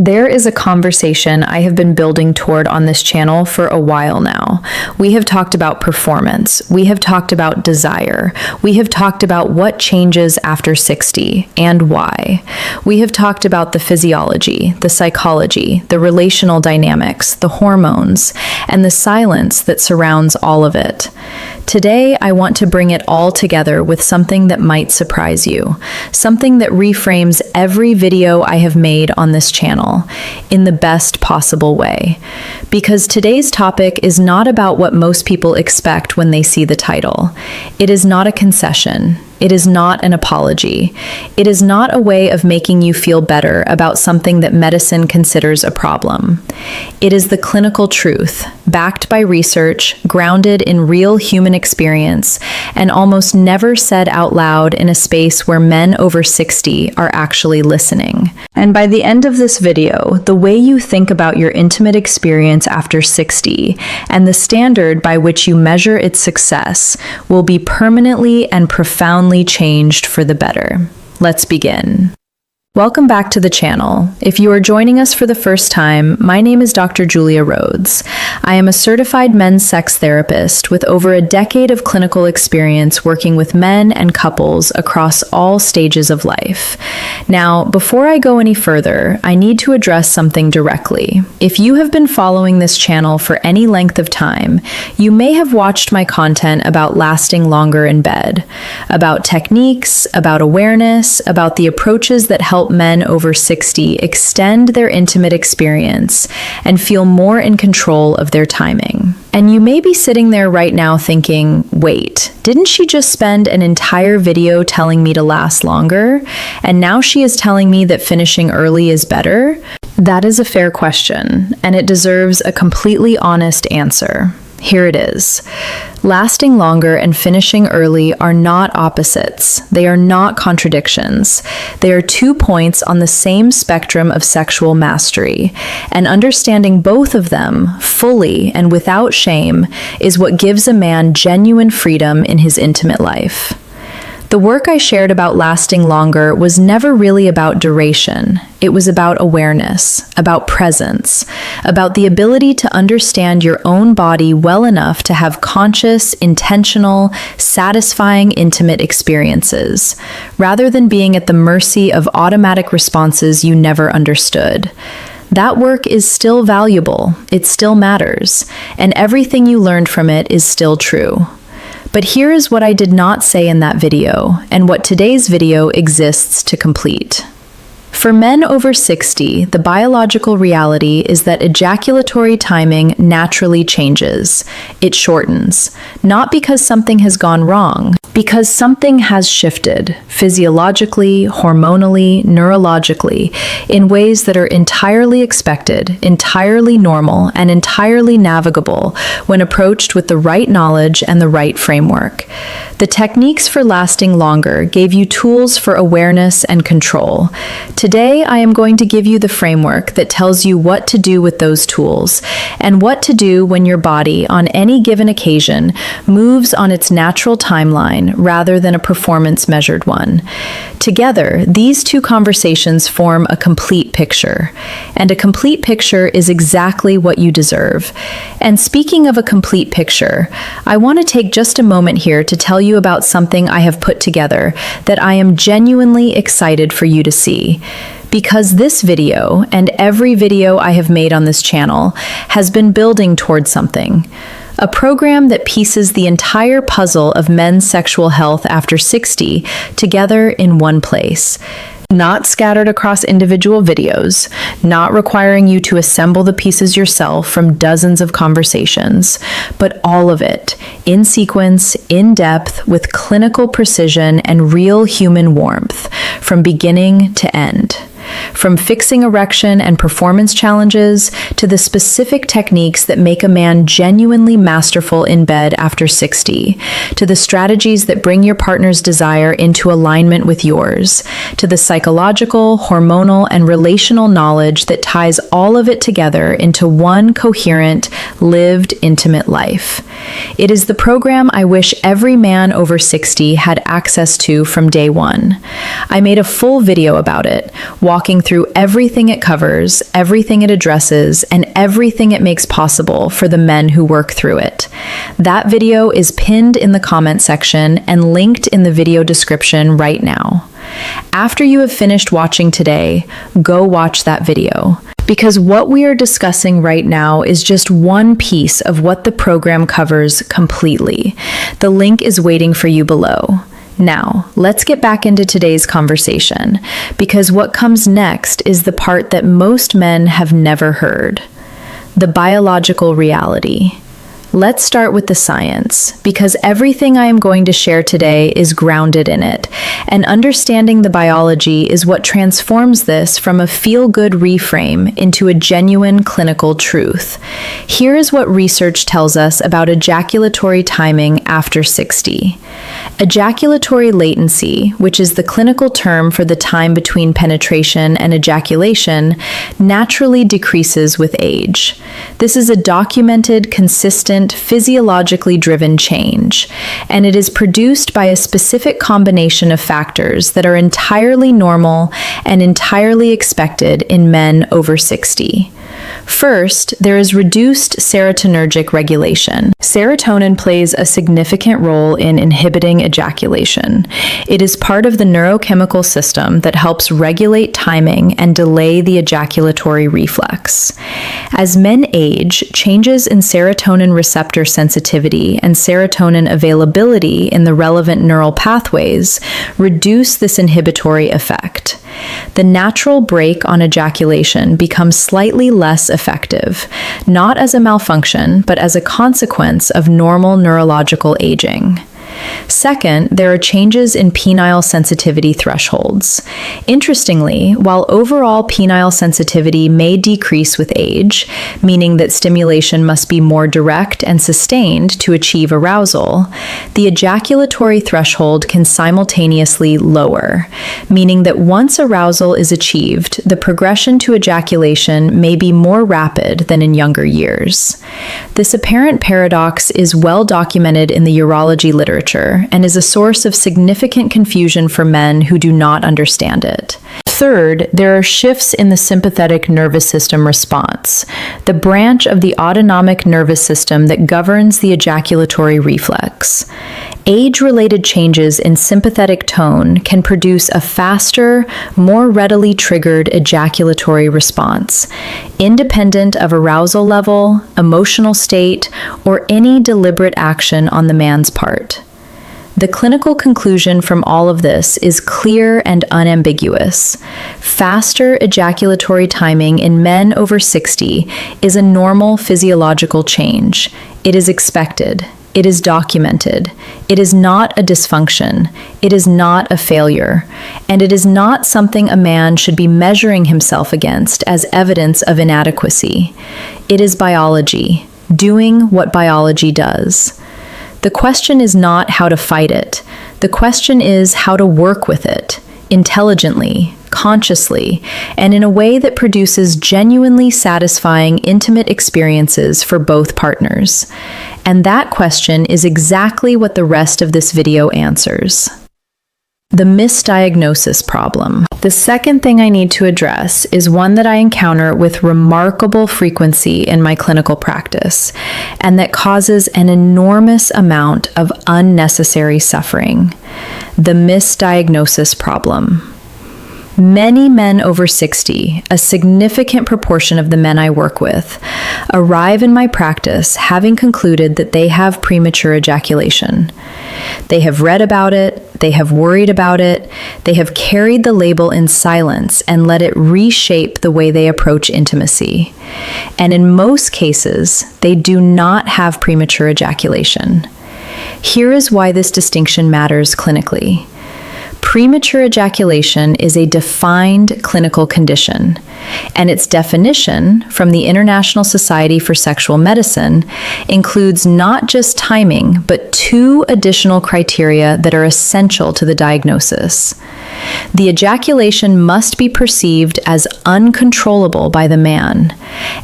There is a conversation I have been building toward on this channel for a while now. We have talked about performance. We have talked about desire. We have talked about what changes after 60 and why. We have talked about the physiology, the psychology, the relational dynamics, the hormones, and the silence that surrounds all of it. Today, I want to bring it all together with something that might surprise you, something that reframes every video I have made on this channel in the best possible way. Because today's topic is not about what most people expect when they see the title. It is not a concession. It is not an apology. It is not a way of making you feel better about something that medicine considers a problem. It is the clinical truth, backed by research, grounded in real human experience, and almost never said out loud in a space where men over 60 are actually listening. And by the end of this video, the way you think about your intimate experience after 60 and the standard by which you measure its success will be permanently and profoundly changed for the better. Let's begin. Welcome back to the channel. If you are joining us for the first time, my name is Dr. Julia Rhodes. I am a certified men's sex therapist with over a decade of clinical experience working with men and couples across all stages of life. Now, before I go any further, I need to address something directly. If you have been following this channel for any length of time, you may have watched my content about lasting longer in bed, about techniques, about awareness, about the approaches that help men over 60 extend their intimate experience and feel more in control of their timing. And you may be sitting there right now thinking, wait, didn't she just spend an entire video telling me to last longer? And now she is telling me that finishing early is better? That is a fair question, and it deserves a completely honest answer. Here it is. Lasting longer and finishing early are not opposites. They are not contradictions. They are 2 points on the same spectrum of sexual mastery, and understanding both of them fully and without shame is what gives a man genuine freedom in his intimate life. The work I shared about lasting longer was never really about duration. It was about awareness, about presence, about the ability to understand your own body well enough to have conscious, intentional, satisfying, intimate experiences, rather than being at the mercy of automatic responses you never understood. That work is still valuable, it still matters, and everything you learned from it is still true. But here is what I did not say in that video, and what today's video exists to complete. For men over 60, the biological reality is that ejaculatory timing naturally changes. It shortens, not because something has gone wrong, because something has shifted, physiologically, hormonally, neurologically, in ways that are entirely expected, entirely normal, and entirely navigable when approached with the right knowledge and the right framework. The techniques for lasting longer gave you tools for awareness and control. Today, I am going to give you the framework that tells you what to do with those tools and what to do when your body, on any given occasion, moves on its natural timeline rather than a performance-measured one. Together, these two conversations form a complete picture, and a complete picture is exactly what you deserve. And speaking of a complete picture, I want to take just a moment here to tell you about something I have put together that I am genuinely excited for you to see. Because this video, and every video I have made on this channel, has been building towards something. A program that pieces the entire puzzle of men's sexual health after 60 together in one place. Not scattered across individual videos, not requiring you to assemble the pieces yourself from dozens of conversations, but all of it, in sequence, in depth, with clinical precision and real human warmth, from beginning to end. From fixing erection and performance challenges to the specific techniques that make a man genuinely masterful in bed after 60, to the strategies that bring your partner's desire into alignment with yours, to the psychological, hormonal, and relational knowledge that ties all of it together into one coherent, lived, intimate life. It is the program I wish every man over 60 had access to from day one. I made a full video about it, walking walking through everything it covers, everything it addresses, and everything it makes possible for the men who work through it. That video is pinned in the comment section and linked in the video description right now. After you have finished watching today, go watch that video. Because what we are discussing right now is just one piece of what the program covers completely. The link is waiting for you below. Now, let's get back into today's conversation, because what comes next is the part that most men have never heard: the biological reality. Let's start with the science, because everything I am going to share today is grounded in it, and understanding the biology is what transforms this from a feel-good reframe into a genuine clinical truth. Here is what research tells us about ejaculatory timing after 60. Ejaculatory latency, which is the clinical term for the time between penetration and ejaculation, naturally decreases with age. This is a documented, consistent, physiologically driven change, and it is produced by a specific combination of factors that are entirely normal and entirely expected in men over 60. First, there is reduced serotonergic regulation. Serotonin plays a significant role in inhibiting ejaculation. It is part of the neurochemical system that helps regulate timing and delay the ejaculatory reflex. As men age, changes in serotonin receptor sensitivity and serotonin availability in the relevant neural pathways reduce this inhibitory effect. The natural brake on ejaculation becomes slightly less effective, not as a malfunction, but as a consequence of normal neurological aging. Second, there are changes in penile sensitivity thresholds. Interestingly, while overall penile sensitivity may decrease with age, meaning that stimulation must be more direct and sustained to achieve arousal, the ejaculatory threshold can simultaneously lower, meaning that once arousal is achieved, the progression to ejaculation may be more rapid than in younger years. This apparent paradox is well documented in the urology literature and is a source of significant confusion for men who do not understand it. Third, there are shifts in the sympathetic nervous system response, the branch of the autonomic nervous system that governs the ejaculatory reflex. Age-related changes in sympathetic tone can produce a faster, more readily triggered ejaculatory response, independent of arousal level, emotional state, or any deliberate action on the man's part. The clinical conclusion from all of this is clear and unambiguous. Faster ejaculatory timing in men over 60 is a normal physiological change. It is expected. It is documented. It is not a dysfunction. It is not a failure. And it is not something a man should be measuring himself against as evidence of inadequacy. It is biology, doing what biology does. The question is not how to fight it. The question is how to work with it, intelligently, consciously, and in a way that produces genuinely satisfying, intimate experiences for both partners. And that question is exactly what the rest of this video answers. The misdiagnosis problem. The second thing I need to address is one that I encounter with remarkable frequency in my clinical practice, and that causes an enormous amount of unnecessary suffering: the misdiagnosis problem. Many men over 60, a significant proportion of the men I work with, arrive in my practice having concluded that they have premature ejaculation. They have read about it, they have worried about it, they have carried the label in silence and let it reshape the way they approach intimacy. And in most cases, they do not have premature ejaculation. Here is why this distinction matters clinically. Premature ejaculation is a defined clinical condition, and its definition from the International Society for Sexual Medicine includes not just timing, but 2 additional criteria that are essential to the diagnosis. The ejaculation must be perceived as uncontrollable by the man,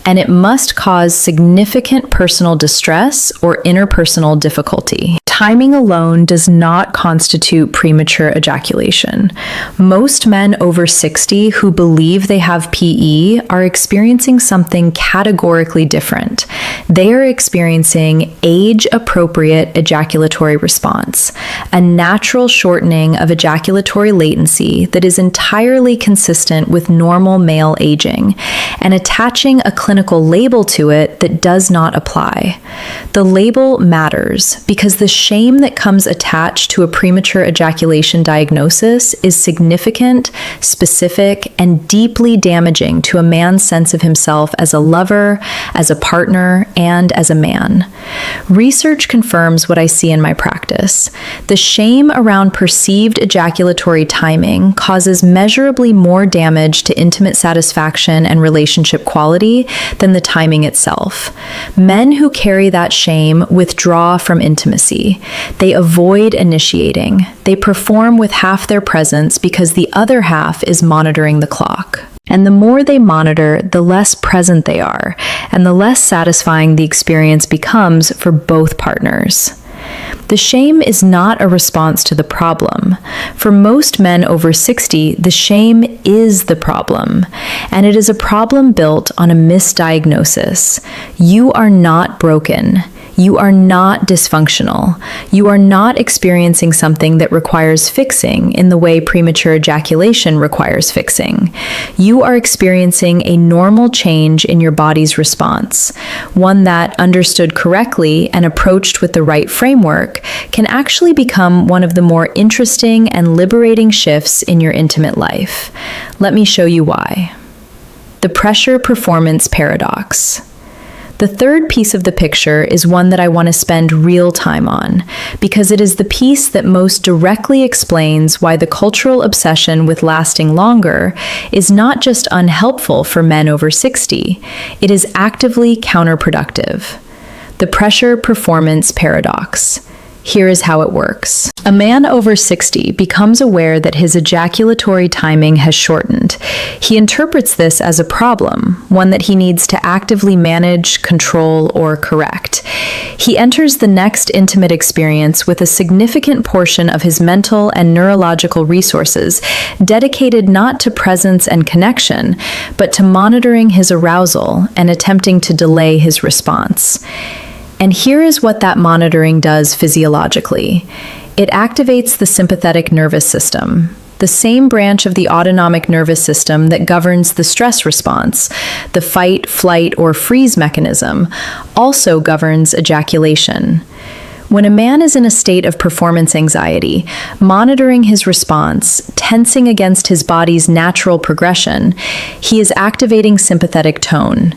and it must cause significant personal distress or interpersonal difficulty. Timing alone does not constitute premature ejaculation. Most men over 60 who believe they have PE are experiencing something categorically different. They are experiencing age-appropriate ejaculatory response, a natural shortening of ejaculatory latency that is entirely consistent with normal male aging, and attaching a clinical label to it that does not apply. The label matters because the shame that comes attached to a premature ejaculation diagnosis is significant, specific, and deeply damaging to a man's sense of himself as a lover, as a partner, and as a man. Research confirms what I see in my practice. The shame around perceived ejaculatory timing causes measurably more damage to intimate satisfaction and relationship quality than the timing itself. Men who carry that shame withdraw from intimacy. They avoid initiating. They perform with half their presence because the other half is monitoring the clock. And the more they monitor, the less present they are, and the less satisfying the experience becomes for both partners. The shame is not a response to the problem. For most men over 60, the shame is the problem, and it is a problem built on a misdiagnosis. You are not broken. You are not dysfunctional. You are not experiencing something that requires fixing in the way premature ejaculation requires fixing. You are experiencing a normal change in your body's response, one that, understood correctly and approached with the right framework, can actually become one of the more interesting and liberating shifts in your intimate life. Let me show you why. The pressure-performance paradox. The third piece of the picture is one that I want to spend real time on, because it is the piece that most directly explains why the cultural obsession with lasting longer is not just unhelpful for men over 60, it is actively counterproductive. The pressure-performance paradox. Here is how it works. A man over 60 becomes aware that his ejaculatory timing has shortened. He interprets this as a problem, one that he needs to actively manage, control, or correct. He enters the next intimate experience with a significant portion of his mental and neurological resources dedicated not to presence and connection, but to monitoring his arousal and attempting to delay his response. And here is what that monitoring does physiologically. It activates the sympathetic nervous system, the same branch of the autonomic nervous system that governs the stress response. The fight, flight, or freeze mechanism also governs ejaculation. When a man is in a state of performance anxiety, monitoring his response, tensing against his body's natural progression, he is activating sympathetic tone.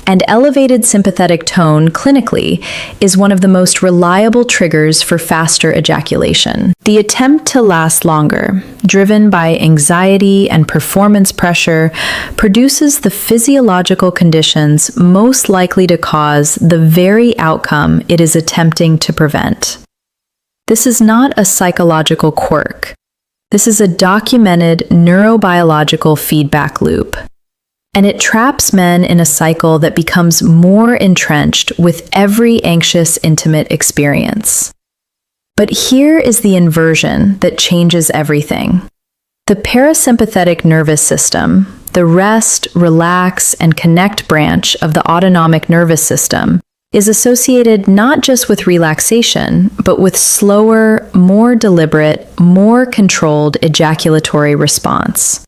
And elevated sympathetic tone, clinically, is one of the most reliable triggers for faster ejaculation. The attempt to last longer, driven by anxiety and performance pressure, produces the physiological conditions most likely to cause the very outcome it is attempting to prevent. This is not a psychological quirk. This is a documented neurobiological feedback loop. And it traps men in a cycle that becomes more entrenched with every anxious, intimate experience. But here is the inversion that changes everything. The parasympathetic nervous system, the rest, relax, and connect branch of the autonomic nervous system, is associated not just with relaxation, but with slower, more deliberate, more controlled ejaculatory response.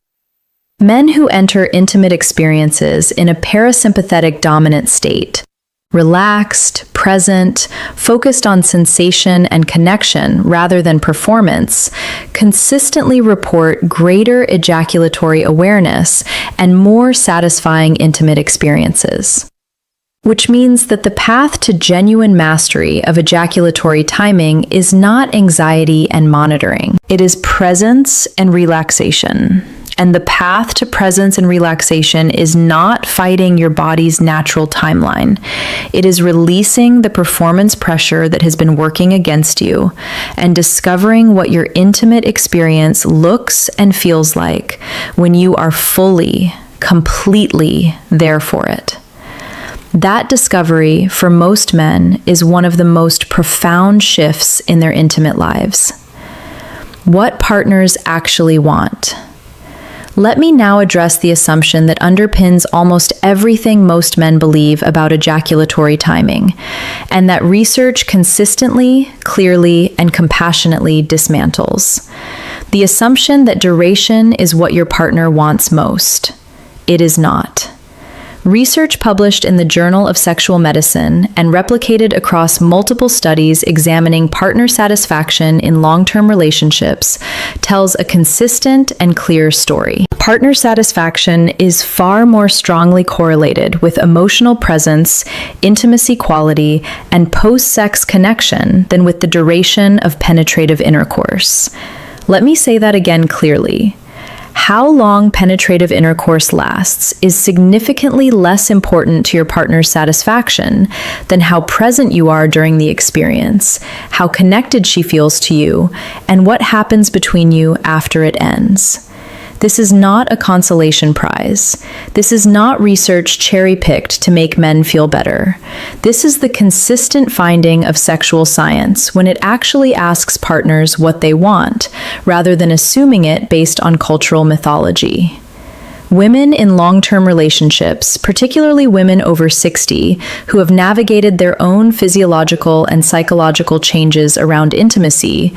Men who enter intimate experiences in a parasympathetic dominant state, relaxed, present, focused on sensation and connection rather than performance, consistently report greater ejaculatory awareness and more satisfying intimate experiences. Which means that the path to genuine mastery of ejaculatory timing is not anxiety and monitoring. It is presence and relaxation. And the path to presence and relaxation is not fighting your body's natural timeline. It is releasing the performance pressure that has been working against you and discovering what your intimate experience looks and feels like when you are fully, completely there for it. That discovery, for most men, is one of the most profound shifts in their intimate lives. What partners actually want. Let me now address the assumption that underpins almost everything most men believe about ejaculatory timing, and that research consistently, clearly, and compassionately dismantles. The assumption that duration is what your partner wants most. It is not. Research published in the Journal of Sexual Medicine and replicated across multiple studies examining partner satisfaction in long-term relationships tells a consistent and clear story. Partner satisfaction is far more strongly correlated with emotional presence, intimacy quality, and post-sex connection than with the duration of penetrative intercourse. Let me say that again clearly. How long penetrative intercourse lasts is significantly less important to your partner's satisfaction than how present you are during the experience, how connected she feels to you, and what happens between you after it ends. This is not a consolation prize. This is not research cherry-picked to make men feel better. This is the consistent finding of sexual science when it actually asks partners what they want, rather than assuming it based on cultural mythology. Women in long-term relationships, particularly women over 60, who have navigated their own physiological and psychological changes around intimacy,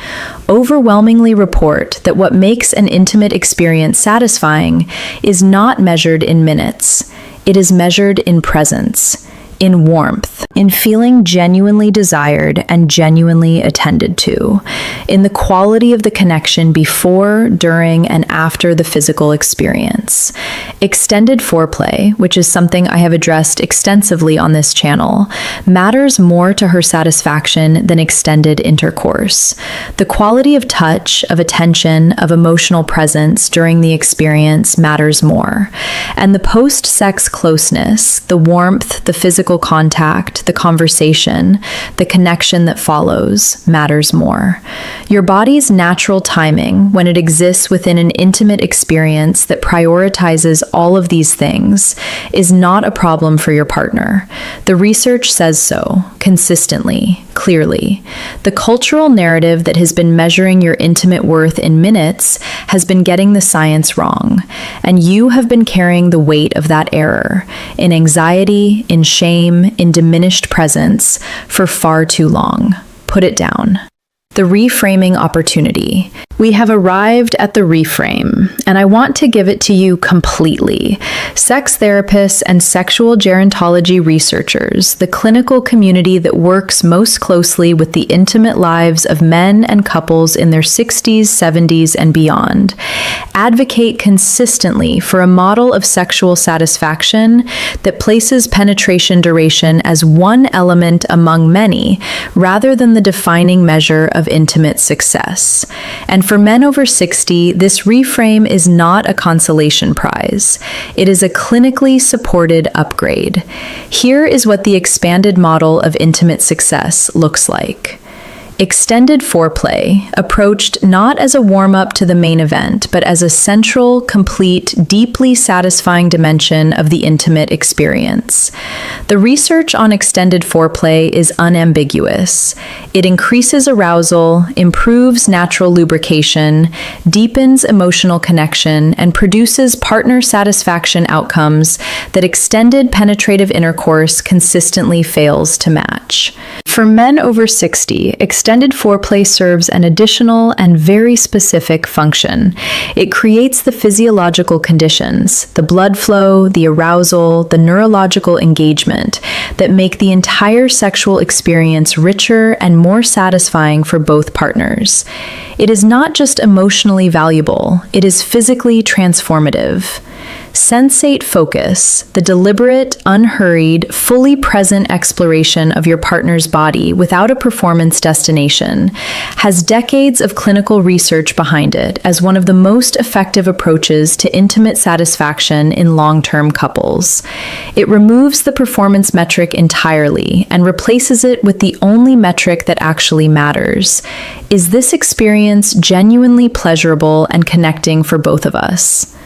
overwhelmingly report that what makes an intimate experience satisfying is not measured in minutes. It is measured in presence, in warmth, in feeling genuinely desired and genuinely attended to, in the quality of the connection before, during, and after the physical experience. Extended foreplay, which is something I have addressed extensively on this channel, matters more to her satisfaction than extended intercourse. The quality of touch, of attention, of emotional presence during the experience matters more. And the post-sex closeness, the warmth, the physical contact, the conversation, the connection that follows, matters more. Your body's natural timing, when it exists within an intimate experience that prioritizes all of these things, is not a problem for your partner. The research says so, consistently, clearly. The cultural narrative that has been measuring your intimate worth in minutes has been getting the science wrong, and you have been carrying the weight of that error, in anxiety, in shame, in diminished presence, for far too long. Put it down. The reframing opportunity. We have arrived at the reframe, and I want to give it to you completely. Sex therapists and sexual gerontology researchers, the clinical community that works most closely with the intimate lives of men and couples in their 60s, 70s, and beyond, advocate consistently for a model of sexual satisfaction that places penetration duration as one element among many, rather than the defining measure of intimate success. And for men over 60, this reframe is not a consolation prize. It is a clinically supported upgrade. Here is what the expanded model of intimate success looks like. Extended foreplay, approached not as a warm-up to the main event, but as a central, complete, deeply satisfying dimension of the intimate experience. The research on extended foreplay is unambiguous. It increases arousal, improves natural lubrication, deepens emotional connection, and produces partner satisfaction outcomes that extended penetrative intercourse consistently fails to match. For men over 60, extended foreplay serves an additional and very specific function. It creates the physiological conditions, the blood flow, the arousal, the neurological engagement that make the entire sexual experience richer and more satisfying for both partners. It is not just emotionally valuable, it is physically transformative. Sensate focus, the deliberate, unhurried, fully present exploration of your partner's body without a performance destination, has decades of clinical research behind it as one of the most effective approaches to intimate satisfaction in long-term couples. It removes the performance metric entirely and replaces it with the only metric that actually matters. Is this experience genuinely pleasurable and connecting for both of us?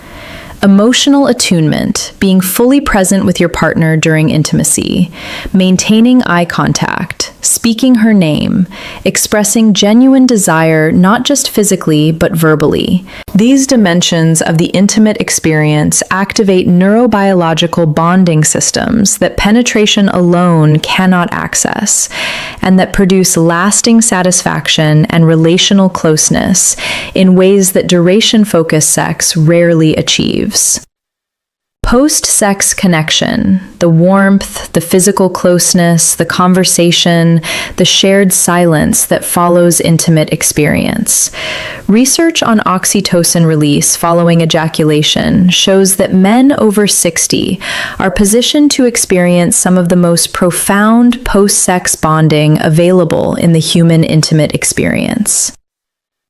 Emotional attunement, being fully present with your partner during intimacy, maintaining eye contact, speaking her name, expressing genuine desire not just physically but verbally. These dimensions of the intimate experience activate neurobiological bonding systems that penetration alone cannot access, and that produce lasting satisfaction and relational closeness in ways that duration-focused sex rarely achieves. Post-sex connection, the warmth, the physical closeness, the conversation, the shared silence that follows intimate experience. Research on oxytocin release following ejaculation shows that men over 60 are positioned to experience some of the most profound post-sex bonding available in the human intimate experience.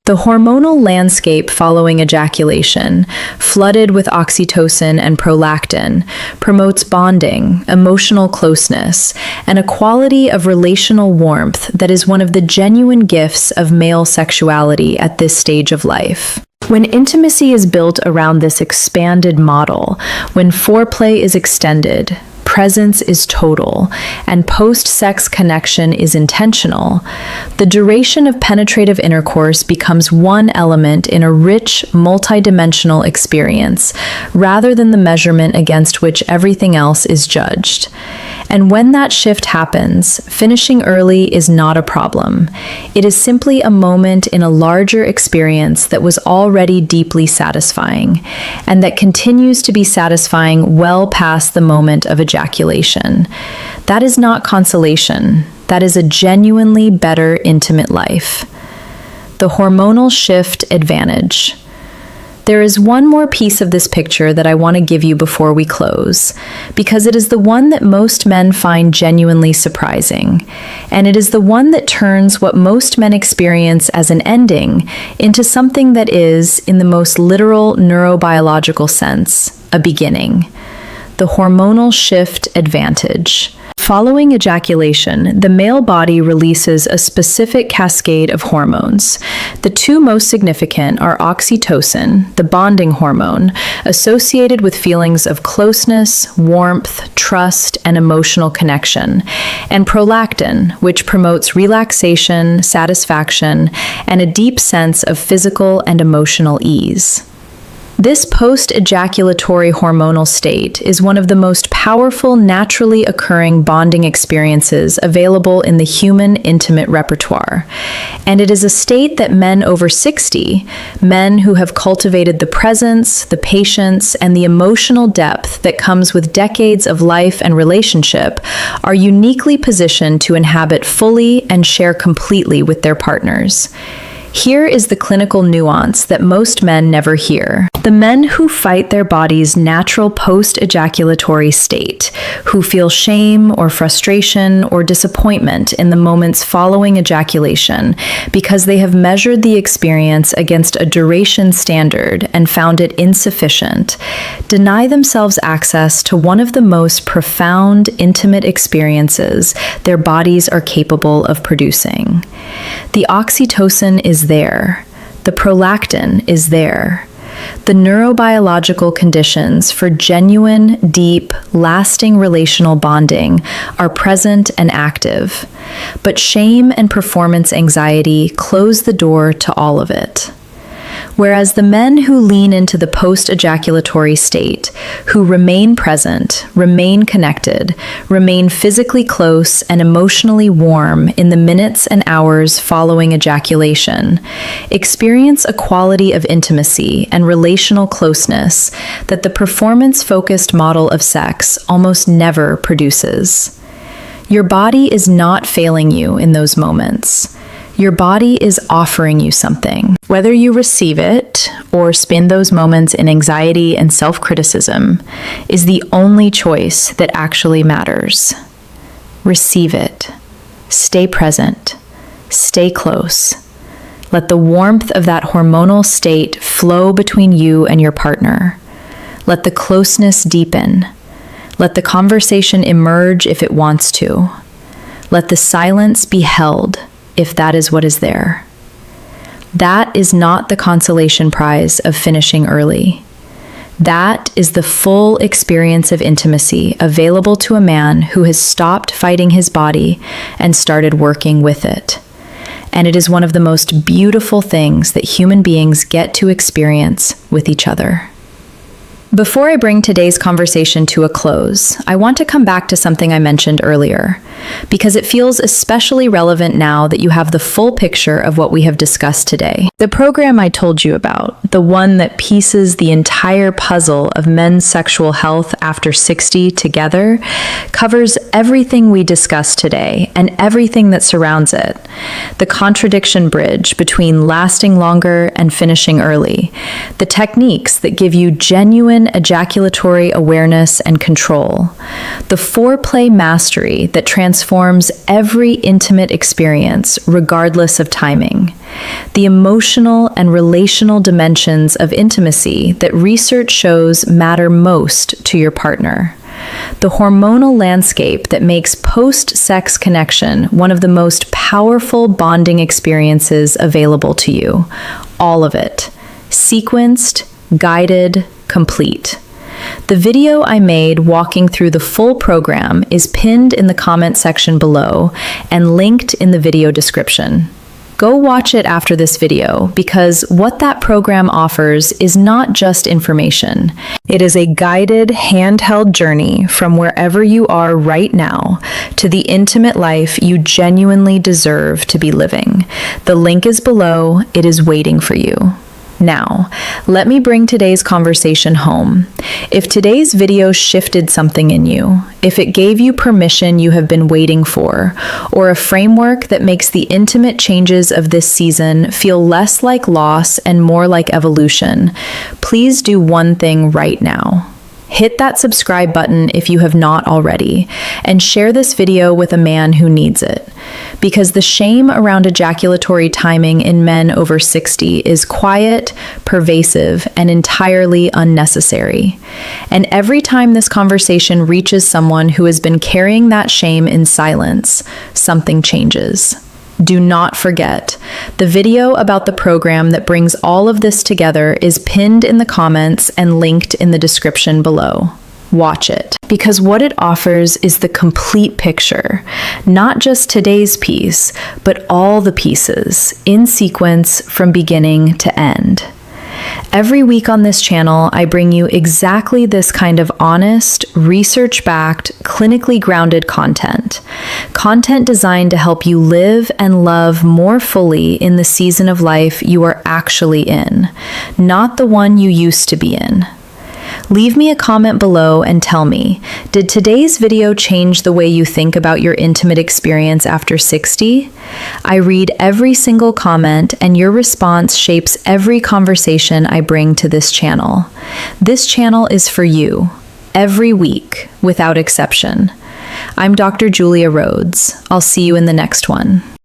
The hormonal landscape following ejaculation, flooded with oxytocin and prolactin, promotes bonding, emotional closeness, and a quality of relational warmth that is one of the genuine gifts of male sexuality at this stage of life. When intimacy is built around this expanded model, when foreplay is extended, presence is total, and post-sex connection is intentional, the duration of penetrative intercourse becomes one element in a rich, multidimensional experience, rather than the measurement against which everything else is judged. And when that shift happens, finishing early is not a problem. It is simply a moment in a larger experience that was already deeply satisfying, and that continues to be satisfying well past the moment of ejaculation. That is not consolation. That is a genuinely better intimate life. The hormonal shift advantage. There is one more piece of this picture that I want to give you before we close, because it is the one that most men find genuinely surprising, and it is the one that turns what most men experience as an ending into something that is, in the most literal neurobiological sense, a beginning. The hormonal shift advantage. Following ejaculation, the male body releases a specific cascade of hormones. The two most significant are oxytocin, the bonding hormone, associated with feelings of closeness, warmth, trust, and emotional connection, and prolactin, which promotes relaxation, satisfaction, and a deep sense of physical and emotional ease. This post-ejaculatory hormonal state is one of the most powerful naturally occurring bonding experiences available in the human intimate repertoire, and it is a state that men over 60, men who have cultivated the presence, the patience, and the emotional depth that comes with decades of life and relationship, are uniquely positioned to inhabit fully and share completely with their partners. Here is the clinical nuance that most men never hear. The men who fight their body's natural post-ejaculatory state, who feel shame or frustration or disappointment in the moments following ejaculation because they have measured the experience against a duration standard and found it insufficient, deny themselves access to one of the most profound, intimate experiences their bodies are capable of producing. The oxytocin is there. The prolactin is there. The neurobiological conditions for genuine, deep, lasting relational bonding are present and active, but shame and performance anxiety close the door to all of it. Whereas the men who lean into the post-ejaculatory state, who remain present, remain connected, remain physically close and emotionally warm in the minutes and hours following ejaculation, experience a quality of intimacy and relational closeness that the performance-focused model of sex almost never produces. Your body is not failing you in those moments. Your body is offering you something. Whether you receive it or spend those moments in anxiety and self-criticism is the only choice that actually matters. Receive it. Stay present. Stay close. Let the warmth of that hormonal state flow between you and your partner. Let the closeness deepen. Let the conversation emerge if it wants to. Let the silence be held, if that is what is there. That is not the consolation prize of finishing early. That is the full experience of intimacy available to a man who has stopped fighting his body and started working with it. And it is one of the most beautiful things that human beings get to experience with each other. Before I bring today's conversation to a close, I want to come back to something I mentioned earlier, because it feels especially relevant now that you have the full picture of what we have discussed today. The program I told you about, the one that pieces the entire puzzle of men's sexual health after 60 together, covers everything we discussed today and everything that surrounds it. The contradiction bridge between lasting longer and finishing early, the techniques that give you genuine ejaculatory awareness and control, the foreplay mastery that transforms every intimate experience regardless of timing, the emotional and relational dimensions of intimacy that research shows matter most to your partner, the hormonal landscape that makes post-sex connection one of the most powerful bonding experiences available to you. All of it, sequenced, guided, complete. The video I made walking through the full program is pinned in the comment section below and linked in the video description. Go watch it after this video, because what that program offers is not just information. It is a guided, handheld journey from wherever you are right now to the intimate life you genuinely deserve to be living. The link is below. It is waiting for you. Now, let me bring today's conversation home. If today's video shifted something in you, if it gave you permission you have been waiting for, or a framework that makes the intimate changes of this season feel less like loss and more like evolution, please do one thing right now. Hit that subscribe button if you have not already, and share this video with a man who needs it. Because the shame around ejaculatory timing in men over 60 is quiet, pervasive, and entirely unnecessary. And every time this conversation reaches someone who has been carrying that shame in silence, something changes. Do not forget, the video about the program that brings all of this together is pinned in the comments and linked in the description below. Watch it, because what it offers is the complete picture, not just today's piece, but all the pieces, in sequence from beginning to end. Every week on this channel, I bring you exactly this kind of honest, research-backed, clinically grounded content. Content designed to help you live and love more fully in the season of life you are actually in, not the one you used to be in. Leave me a comment below and tell me, did today's video change the way you think about your intimate experience after 60? I read every single comment, and your response shapes every conversation I bring to this channel. This channel is for you, every week, without exception. I'm Dr. Julia Rhodes. I'll see you in the next one.